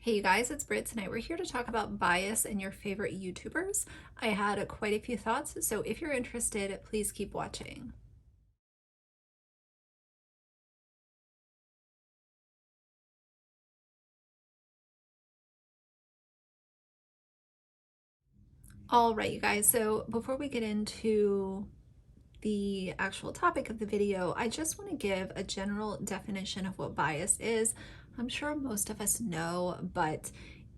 Hey you guys, it's Britt. Tonight we're here to talk about bias and your favorite YouTubers. I had quite a few thoughts, so if you're interested, please keep watching. All right, you guys, so before we get into the actual topic of the video, I just want to give a general definition of what bias is. I'm sure most of us know, but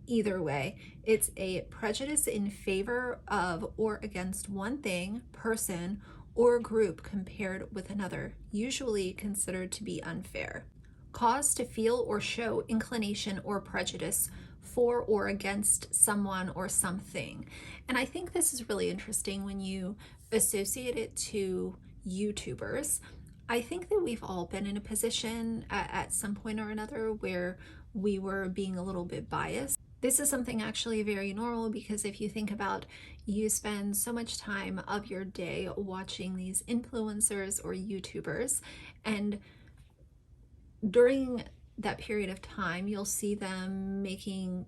either way, it's a prejudice in favor of or against one thing, person, or group compared with another, usually considered to be unfair. Cause to feel or show inclination or prejudice for or against someone or something. And I think this is really interesting when you associate it to YouTubers. I think that we've all been in a position at some point or another where we were being a little bit biased. This is something actually very normal because if you think about, you spend so much time of your day watching these influencers or YouTubers, and during that period of time, you'll see them making,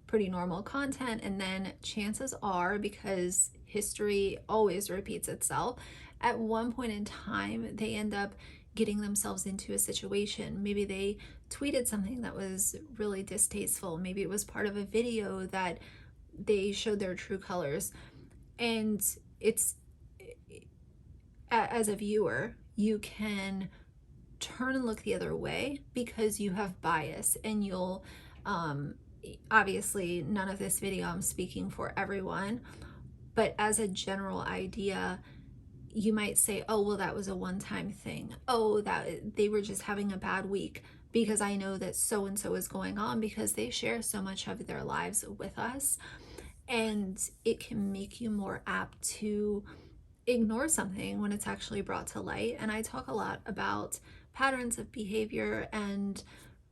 pretty normal content. And then chances are, because history always repeats itself, at one point in time, they end up getting themselves into a situation. Maybe they tweeted something that was really distasteful. Maybe it was part of a video that they showed their true colors. And it's, as a viewer, you can turn and look the other way because you have bias, and you'll obviously none of this video I'm speaking for everyone, but as a general idea, you might say, oh well, that was a one-time thing. Oh, that they were just having a bad week because I know that so and so is going on, because they share so much of their lives with us. And it can make you more apt to ignore something when it's actually brought to light. And I talk a lot about patterns of behavior and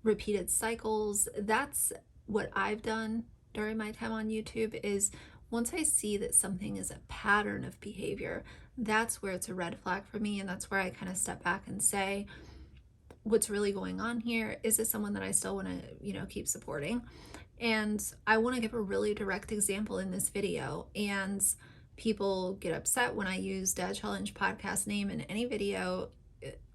repeated cycles. That's what I've done during my time on YouTube, is once I see that something is a pattern of behavior, that's where it's a red flag for me. And that's where I kind of step back and say, what's really going on here? Is this someone that I still want to, keep supporting? And I want to give a really direct example in this video. And people get upset when I use Dad Challenge podcast name in any video.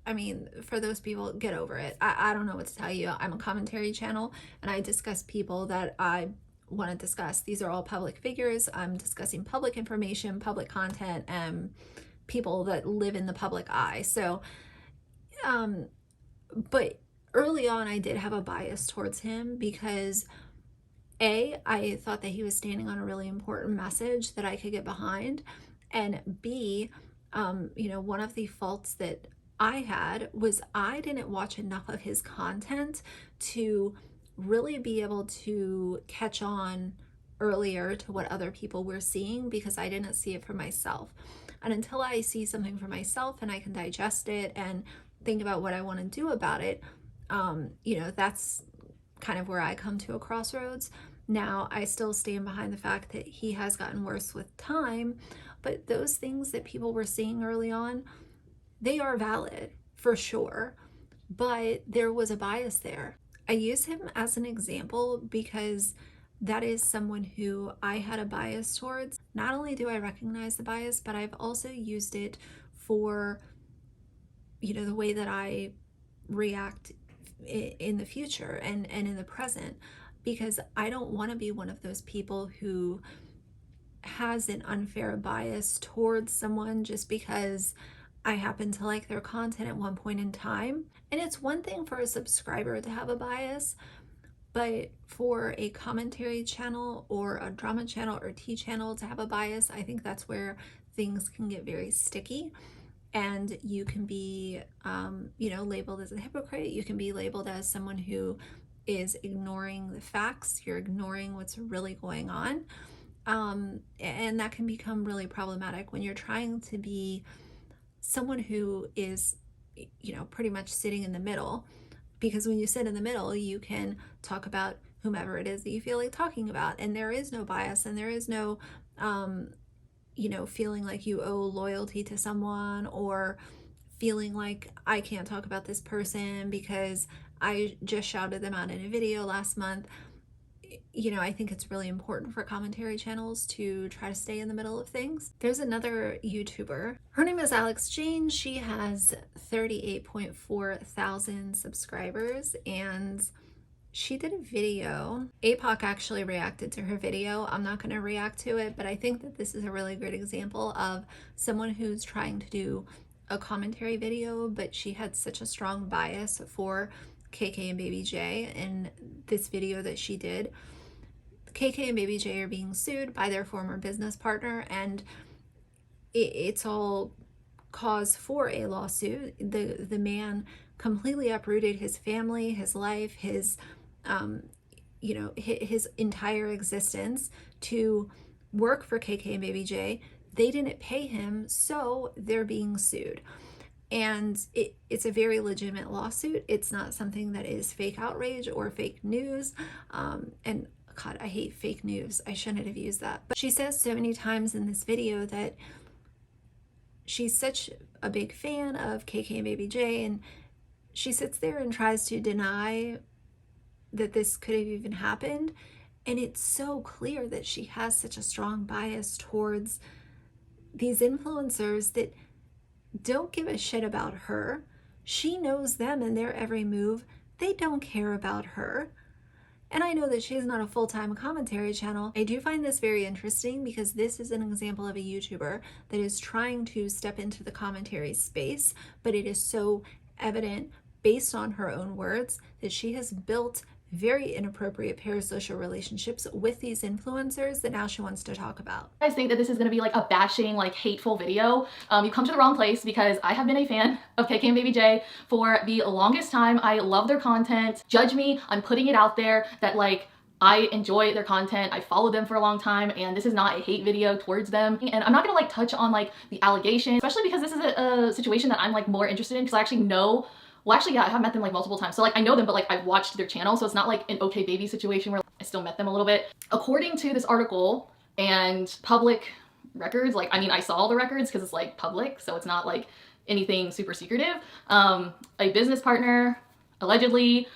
I mean, for those people, get over it. I don't know what to tell you. I'm a commentary channel and I discuss people that I want to discuss. These are all public figures. I'm discussing public information, public content, and people that live in the public eye. So, but early on, I did have a bias towards him because I thought that he was standing on a really important message that I could get behind. And B, one of the faults that I had was I didn't watch enough of his content to really be able to catch on earlier to what other people were seeing, because I didn't see it for myself. And until I see something for myself and I can digest it and think about what I want to do about it, that's kind of where I come to a crossroads. Now, I still stand behind the fact that he has gotten worse with time, but those things that people were seeing early on, they are valid for sure, but there was a bias there. I use him as an example because that is someone who I had a bias towards. Not only do I recognize the bias, but I've also used it for, the way that I react in the future and in the present, because I don't want to be one of those people who has an unfair bias towards someone just because I happen to like their content at one point in time. And it's one thing for a subscriber to have a bias, but for a commentary channel or a drama channel or tea channel to have a bias, I think that's where things can get very sticky. And you can be, labeled as a hypocrite. You can be labeled as someone who is ignoring the facts. You're ignoring what's really going on. And that can become really problematic when you're trying to be someone who is, pretty much sitting in the middle. Because when you sit in the middle, you can talk about whomever it is that you feel like talking about. And there is no bias, and there is no, feeling like you owe loyalty to someone, or feeling like I can't talk about this person because I just shouted them out in a video last month. you know, I think it's really important for commentary channels to try to stay in the middle of things. There's another YouTuber. Her name is Jayne. She has 38.4 thousand subscribers, and she did a video. APOC actually reacted to her video. I'm not going to react to it, but I think that this is a really great example of someone who's trying to do a commentary video, but she had such a strong bias for KK and Baby J in this video that she did. KK and Baby J are being sued by their former business partner, and it's all cause for a lawsuit. The man completely uprooted his family, his life, his you know, his entire existence to work for KK and Baby J. They didn't pay him, so they're being sued. And it's a very legitimate lawsuit. It's not something that is fake outrage or fake news. And God, I hate fake news. I shouldn't have used that. But she says so many times in this video that she's such a big fan of KK and Baby J, and she sits there and tries to deny that this could have even happened. And it's so clear that she has such a strong bias towards these influencers that don't give a shit about her. She knows them and their every move. They don't care about her. And I know that she's not a full-time commentary channel. I do find this very interesting because this is an example of a YouTuber that is trying to step into the commentary space, but it is so evident based on her own words that she has built very inappropriate parasocial relationships with these influencers that now she wants to talk about. I think that this is going to be like a bashing, like hateful video. You come to the wrong place because I have been a fan of KK and Baby J for the longest time. I love their content. Judge me, I'm putting it out there that like I enjoy their content. I followed them for a long time, and this is not a hate video towards them. And I'm not gonna like touch on like the allegations, especially because this is a situation that I'm like more interested in because I actually know. Well, actually, yeah, I have met them like multiple times. So like I know them, but like I've watched their channel. So it's not like an okay baby situation where I still met them a little bit. According to this article and public records, like, I mean, I saw all the records because it's like public. So it's not like anything super secretive. A business partner allegedly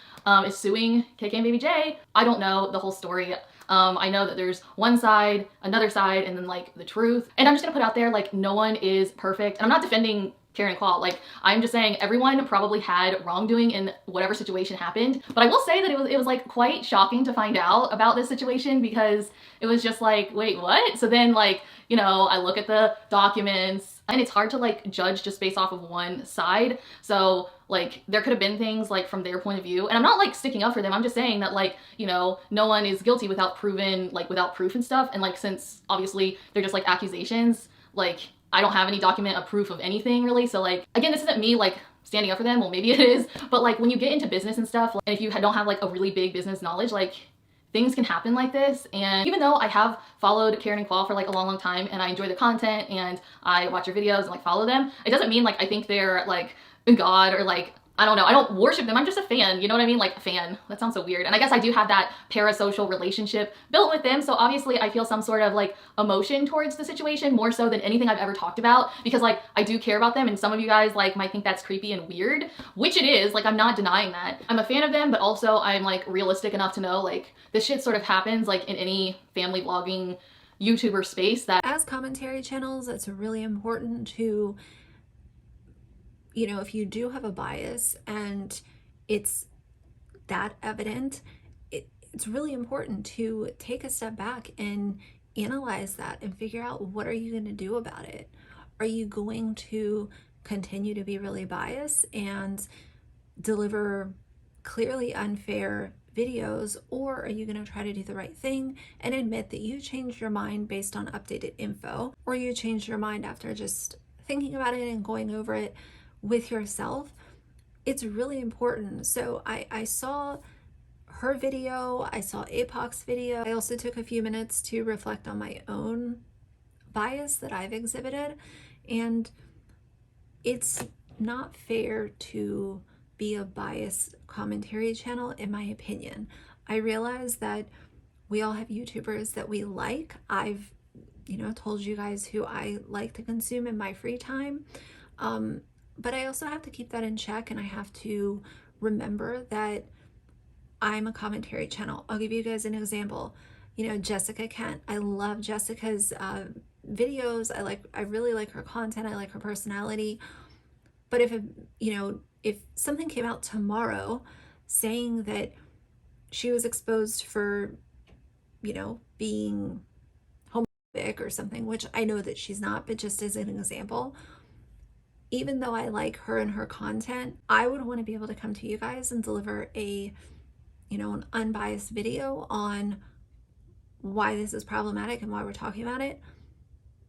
is suing KK and Baby J. I don't know the whole story. I know that there's one side, another side, and then like the truth. And I'm just gonna put out there, like, no one is perfect. And I'm not defending Karen Qual. Like, I'm just saying everyone probably had wrongdoing in whatever situation happened. But I will say that it was like quite shocking to find out about this situation because it was just like, wait, what? So then like, you know, I look at the documents and it's hard to like judge just based off of one side. So like there could have been things like from their point of view, and I'm not like sticking up for them. I'm just saying that like, you know, no one is guilty without proven, like without proof and stuff. And like, since obviously they're just like accusations, like I don't have any document of proof of anything really. So like, again, this isn't me like standing up for them. Well, maybe it is, but like when you get into business and stuff, like, and if you don't have like a really big business knowledge, like things can happen like this. And even though I have followed Karen and Qual for like a long time and I enjoy their content and I watch their videos and like follow them, it doesn't mean like I think they're like God or like, I don't know, I don't worship them. I'm just a fan, you know what I mean? Like a fan, that sounds so weird. And I guess I do have that parasocial relationship built with them. So obviously I feel some sort of like emotion towards the situation more so than anything I've ever talked about, because like I do care about them. And some of you guys like might think that's creepy and weird, which it is. Like, I'm not denying that. I'm a fan of them, but also I'm like realistic enough to know like this shit sort of happens like in any family vlogging YouTuber space. That as commentary channels, it's really important to, you know, if you do have a bias and it's that evident, it's really important to take a step back and analyze that and figure out, what are you going to do about it? Are you going to continue to be really biased and deliver clearly unfair videos, or are you going to try to do the right thing and admit that you changed your mind based on updated info, or you changed your mind after just thinking about it and going over it with yourself? It's really important. So I saw her video, I saw APOC's video. I also took a few minutes to reflect on my own bias that I've exhibited, and it's not fair to be a biased commentary channel, in my opinion. I realize that we all have YouTubers that we like. I've, you know, told you guys who I like to consume in my free time. But I also have to keep that in check, and I have to remember that I'm a commentary channel. I'll give you guys an example. You know, Jessica Kent. I love Jessica's videos. I really like her content. I like her personality. But if something came out tomorrow saying that she was exposed for, being homophobic or something, which I know that she's not, but just as an example, even though I like her and her content, I would want to be able to come to you guys and deliver an unbiased video on why this is problematic and why we're talking about it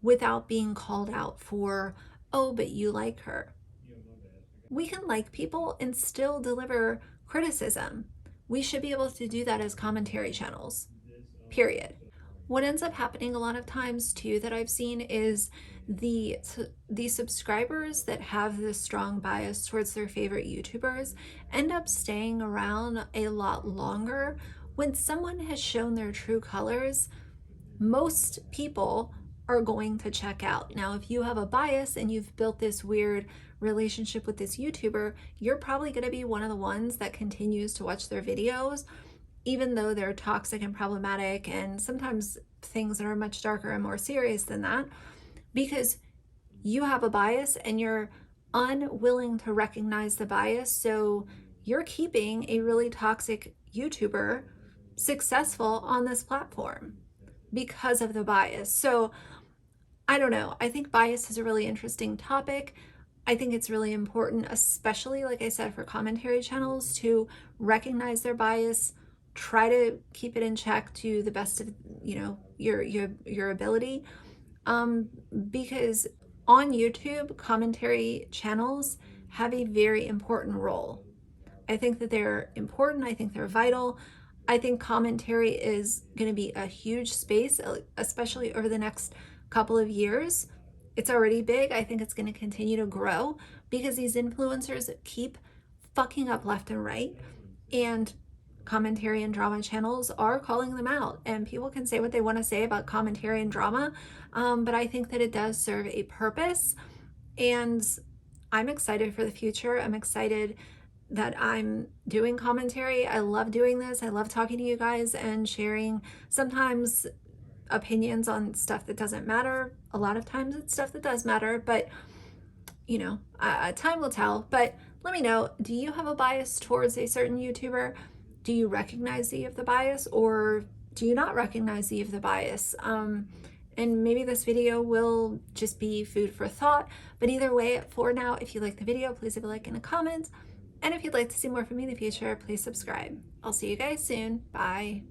without being called out for, oh, but you like her. We can like people and still deliver criticism. We should be able to do that as commentary channels, period. What ends up happening a lot of times too that I've seen is the subscribers that have this strong bias towards their favorite YouTubers end up staying around a lot longer. When someone has shown their true colors, most people are going to check out. Now, if you have a bias and you've built this weird relationship with this YouTuber, you're probably going to be one of the ones that continues to watch their videos, even though they're toxic and problematic, and sometimes things that are much darker and more serious than that, because you have a bias and you're unwilling to recognize the bias. So you're keeping a really toxic YouTuber successful on this platform because of the bias. So I don't know. I think bias is a really interesting topic. I think it's really important, especially, like I said, for commentary channels to recognize their bias, try to keep it in check to the best of your ability, because on YouTube, commentary channels have a very important role. I think that they're important. I think they're vital. I think commentary is going to be a huge space, especially over the next couple of years. It's already big. I think it's going to continue to grow because these influencers keep fucking up left and right. And commentary and drama channels are calling them out. And people can say what they want to say about commentary and drama, but I think that it does serve a purpose. And I'm excited for the future. I'm excited that I'm doing commentary. I love doing this. I love talking to you guys and sharing sometimes opinions on stuff that doesn't matter. A lot of times it's stuff that does matter, but time will tell. But let me know, do you have a bias towards a certain YouTuber? Do you recognize that you have the bias, or do you not recognize that you have the bias? And maybe this video will just be food for thought. But either way, for now, if you like the video, please leave a like and a comment. And if you'd like to see more from me in the future, please subscribe. I'll see you guys soon. Bye.